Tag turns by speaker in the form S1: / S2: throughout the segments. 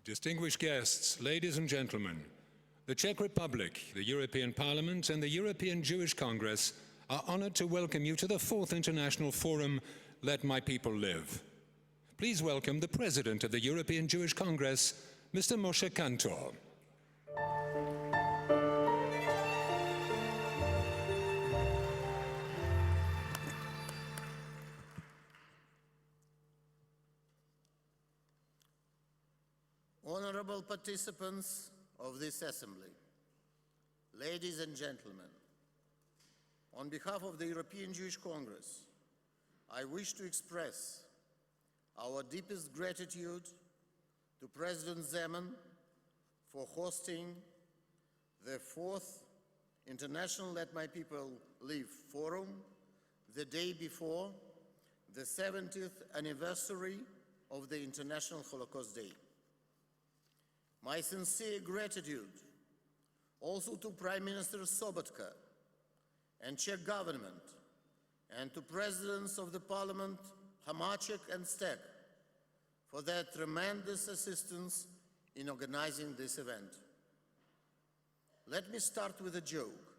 S1: Distinguished guests, ladies and gentlemen, the Czech Republic, the European Parliament, and the European Jewish Congress are honored to welcome you to the 4th International Forum, Let My People Live. Please welcome the President of the European Jewish Congress, Mr. Moše Kantor.
S2: Honorable participants of this assembly, ladies and gentlemen, on behalf of the European Jewish Congress, I wish to express our deepest gratitude to President Zeman for hosting the 4th International Let My People Live Forum the day before the 70th anniversary of the International Holocaust Day. My sincere gratitude also to Prime Minister Sobotka and Czech government and to Presidents of the Parliament Hamáček and Steg for their tremendous assistance in organizing this event. Let me start with a joke.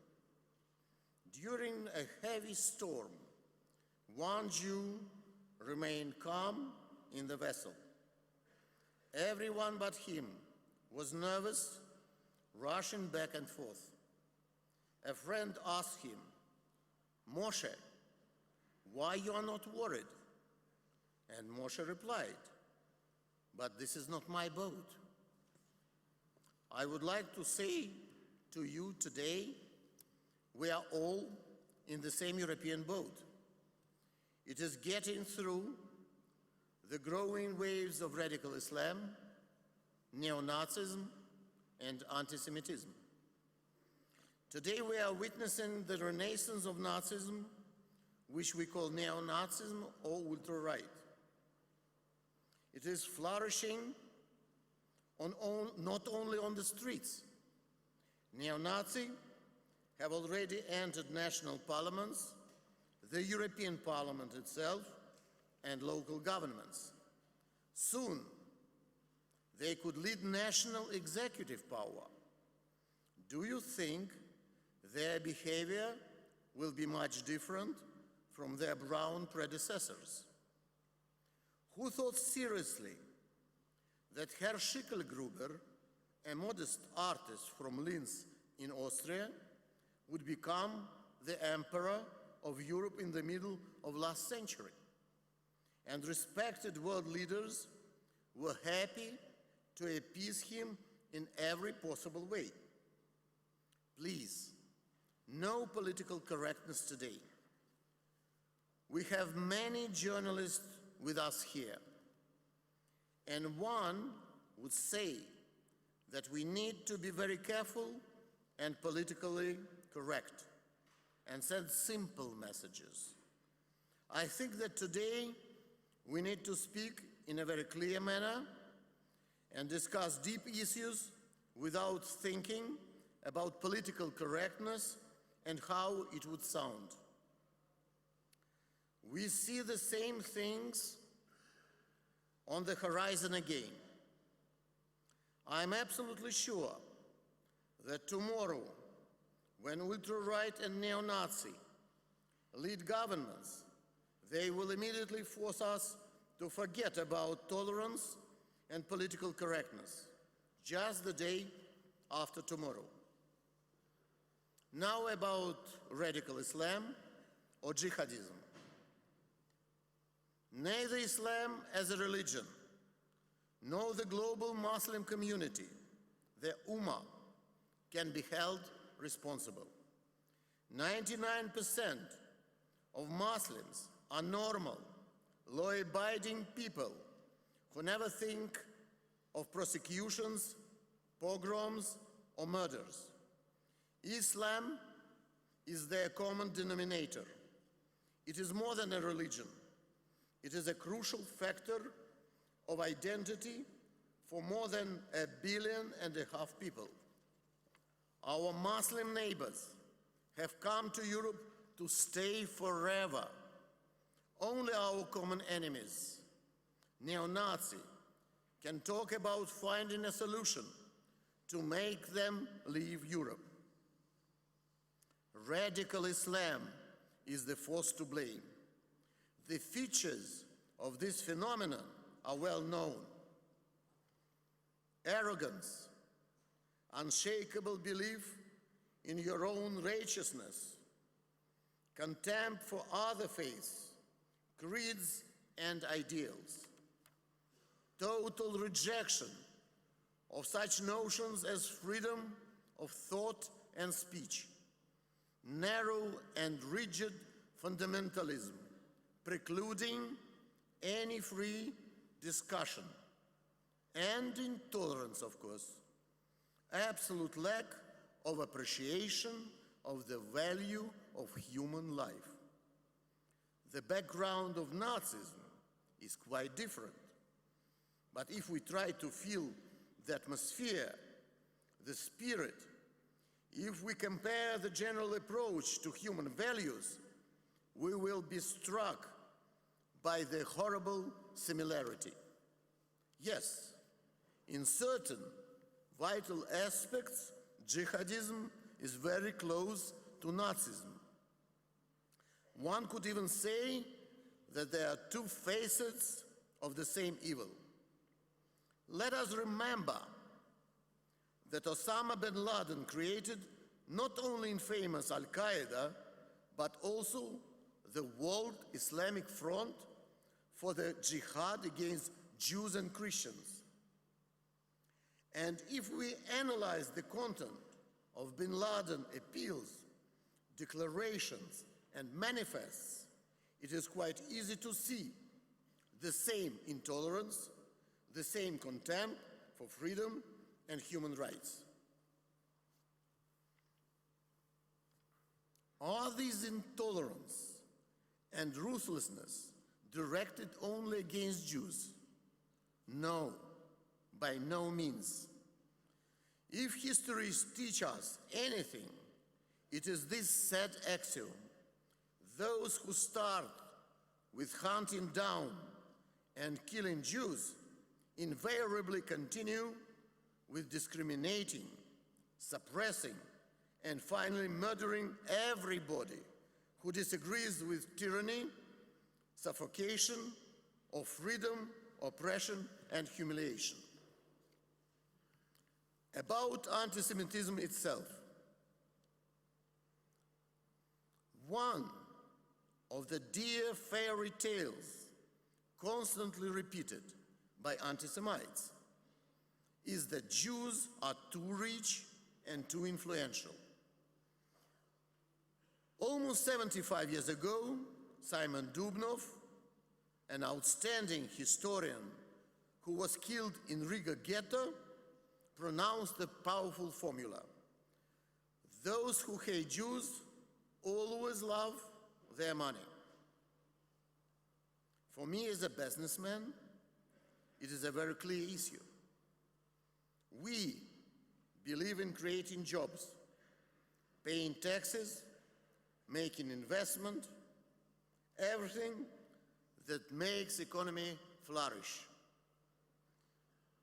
S2: During a heavy storm, one Jew remained calm in the vessel. Everyone but him was nervous, rushing back and forth. A friend asked him, "Moshe, why you are not worried?" And Moshe replied, "But this is not my boat." I would like to say to you today, we are all in the same European boat. It is getting through the growing waves of radical Islam, neo-Nazism, and anti-Semitism. Today we are witnessing the renaissance of Nazism, which we call neo-Nazism or ultra-right. It is flourishing not only on the streets. Neo-Nazis have already entered national parliaments, the European Parliament itself, and local governments. Soon, they could lead national executive power. Do you think their behavior will be much different from their brown predecessors? Who thought seriously that Herr Schicklgruber, a modest artist from Linz in Austria, would become the emperor of Europe in the middle of last century? And respected world leaders were happy to appease him in every possible way. Please, no political correctness today. We have many journalists with us here, and one would say that we need to be very careful and politically correct and send simple messages. I think that today we need to speak in a very clear manner and discuss deep issues without thinking about political correctness and how it would sound. We see the same things on the horizon again. I'm absolutely sure that tomorrow, when ultra-right and neo-Nazi lead governments, they will immediately force us to forget about tolerance and political correctness, just the day after tomorrow. Now about radical Islam or jihadism. Neither Islam as a religion, nor the global Muslim community, the Ummah, can be held responsible. 99% of Muslims are normal, law-abiding people who never think of prosecutions, pogroms, or murders. Islam is their common denominator. It is more than a religion. It is a crucial factor of identity for more than 1.5 billion people. Our Muslim neighbors have come to Europe to stay forever. Only our common enemies, neo-Nazi can talk about finding a solution to make them leave Europe. Radical Islam is the force to blame. The features of this phenomenon are well known. Arrogance, unshakable belief in your own righteousness, contempt for other faiths, creeds, and ideals, total rejection of such notions as freedom of thought and speech, narrow and rigid fundamentalism, precluding any free discussion, and intolerance, of course, absolute lack of appreciation of the value of human life. The background of Nazism is quite different. But if we try to feel the atmosphere, the spirit, if we compare the general approach to human values, we will be struck by the horrible similarity. Yes, in certain vital aspects, jihadism is very close to Nazism. One could even say that there are two facets of the same evil. Let us remember that Osama bin Laden created not only infamous Al-Qaeda, but also the World Islamic Front for the jihad against Jews and Christians. And if we analyze the content of bin Laden appeals, declarations, and manifests, it is quite easy to see the same intolerance, the same contempt for freedom and human rights. Are these intolerance and ruthlessness directed only against Jews? No, by no means. If history teaches us anything, it is this sad axiom: those who start with hunting down and killing Jews invariably continue with discriminating, suppressing, and finally murdering everybody who disagrees with tyranny, suffocation of freedom, oppression, and humiliation. About anti-Semitism itself, one of the dear fairy tales constantly repeated by anti-Semites is that Jews are too rich and too influential. Almost 75 years ago, Simon Dubnov, an outstanding historian who was killed in Riga ghetto, pronounced the powerful formula: those who hate Jews always love their money. For me as a businessman, it is a very clear issue. We believe in creating jobs, paying taxes, making investment, everything that makes economy flourish.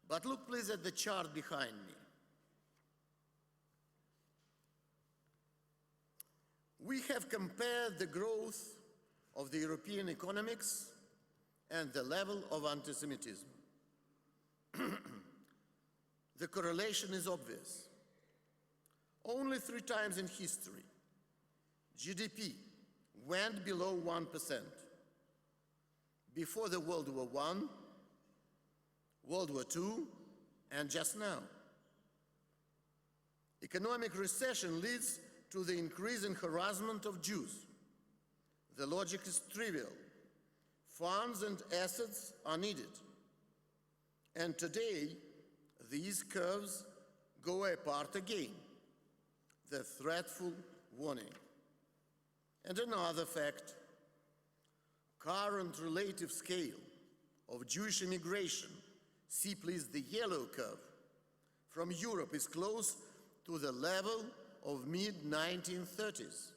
S2: But look please at the chart behind me. We have compared the growth of the European economics and the level of anti-Semitism. The correlation is obvious. Only 3 times in history, GDP went below 1%. Before the World War I, World War II, and just now. Economic recession leads to the increasing harassment of Jews. The logic is trivial. Funds and assets are needed. And today, these curves go apart again. The threatful warning. And another fact: current relative scale of Jewish immigration, see please the yellow curve, from Europe is close to the level of mid-1930s.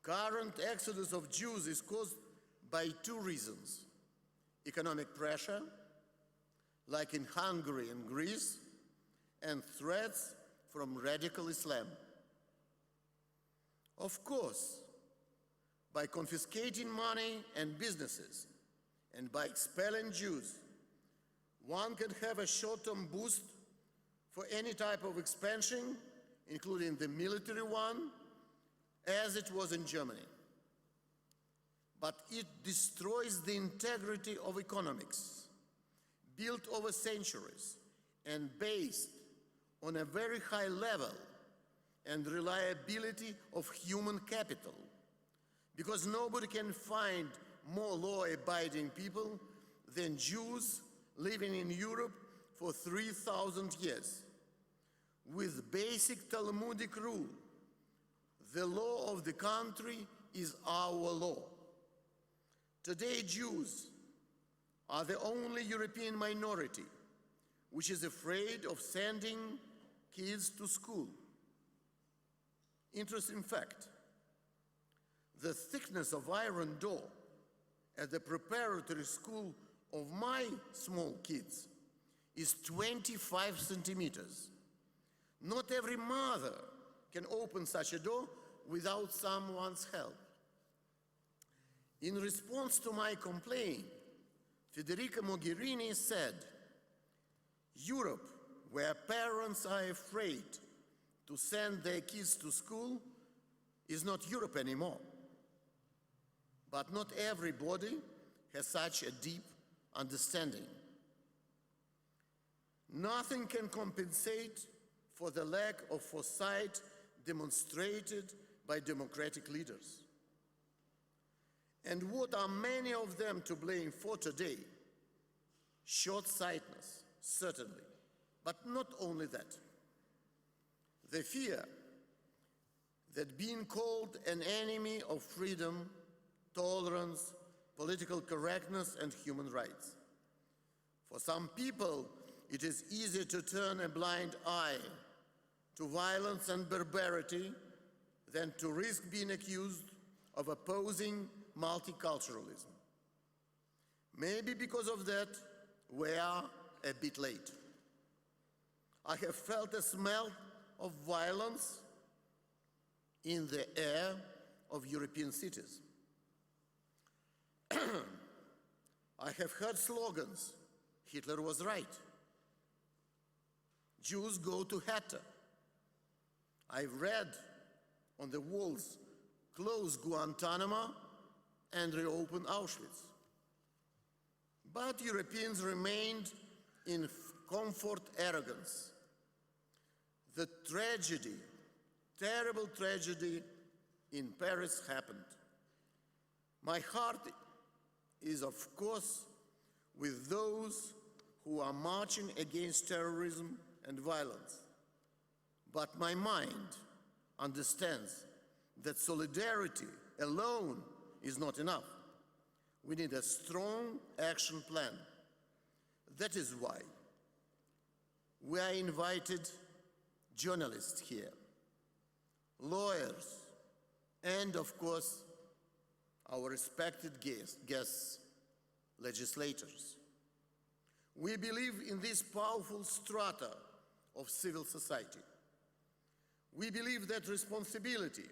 S2: Current exodus of Jews is caused by 2 reasons: economic pressure, like in Hungary and Greece, and threats from radical Islam. Of course, by confiscating money and businesses and by expelling Jews, one can have a short-term boost for any type of expansion, including the military one, as it was in Germany. But it destroys the integrity of economics, built over centuries and based on a very high level and reliability of human capital, because nobody can find more law-abiding people than Jews living in Europe for 3,000 years, with basic Talmudic rule: the law of the country is our law. Today, Jews are the only European minority which is afraid of sending kids to school. Interesting fact: the thickness of iron door at the preparatory school of my small kids is 25 centimeters. Not every mother can open such a door without someone's help. In response to my complaint, Federica Mogherini said, "Europe, where parents are afraid to send their kids to school, is not Europe anymore." But not everybody has such a deep understanding. Nothing can compensate for the lack of foresight demonstrated by democratic leaders. And what are many of them to blame for today? Short-sightedness, certainly, but not only that. The fear that being called an enemy of freedom, tolerance, political correctness, and human rights. For some people, it is easier to turn a blind eye to violence and barbarity than to risk being accused of opposing multiculturalism. Maybe because of that, we are a bit late. I have felt a smell of violence in the air of European cities. I have heard slogans: "Hitler was right," "Jews go to Hatta." I've read on the walls, "Close Guantanamo and reopen Auschwitz." But Europeans remained in comfort arrogance. The tragedy, terrible tragedy in Paris happened. My heart is, of course, with those who are marching against terrorism and violence. But my mind understands that solidarity alone is not enough. We need a strong action plan. That is why we are invited journalists here, lawyers, and of course, our respected guests, legislators. We believe in this powerful strata of civil society. We believe that responsibility,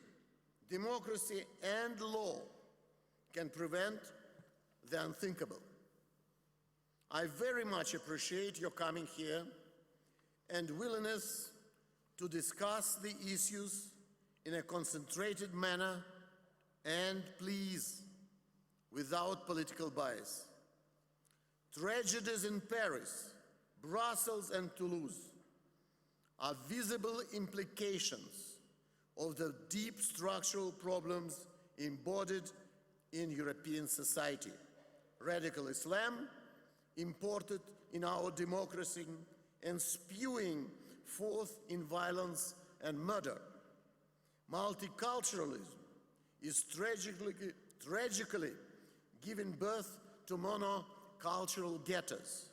S2: democracy, and law can prevent the unthinkable. I very much appreciate your coming here and willingness to discuss the issues in a concentrated manner, and please, without political bias. Tragedies in Paris, Brussels, and Toulouse are visible implications of the deep structural problems embodied in European society. Radical Islam, imported in our democracy and spewing forth in violence and murder. Multiculturalism is tragically giving birth to monocultural ghettos.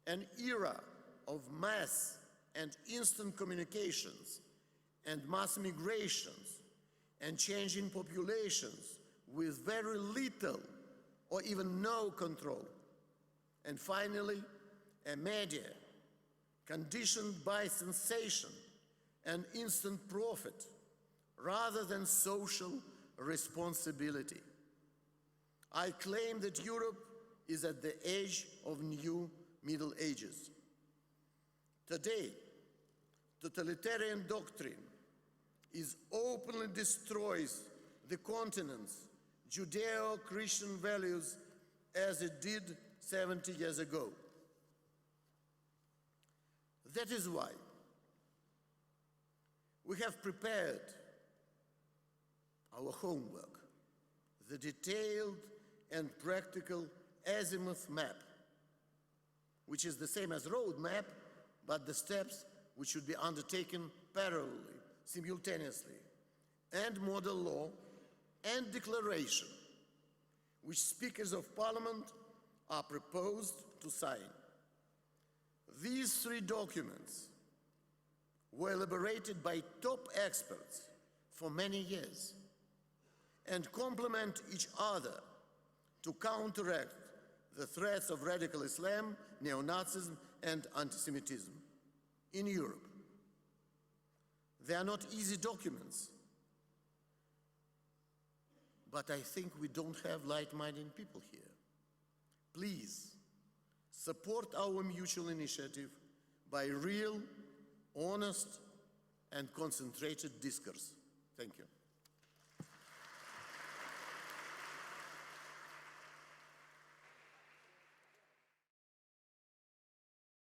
S2: An era of mass and instant communications and mass migrations and changing populations with very little or even no control. And finally, a media conditioned by sensation and instant profit rather than social responsibility. I claim that Europe is at the edge of new Middle Ages. Today, totalitarian doctrine openly destroys the continent's Judeo-Christian values as it did 70 years ago. That is why we have prepared our homework, the detailed and practical azimuth map, which is the same as roadmap, but the steps which should be undertaken parallelly, simultaneously, and model law and declaration, which speakers of parliament are proposed to sign. These three documents were elaborated by top experts for many years and complement each other to counteract the threats of radical Islam, neo-Nazism, and anti-Semitism in Europe. They are not easy documents, but I think we don't have light-minded people here. Please support our mutual initiative by real, honest, and concentrated discourse. Thank you.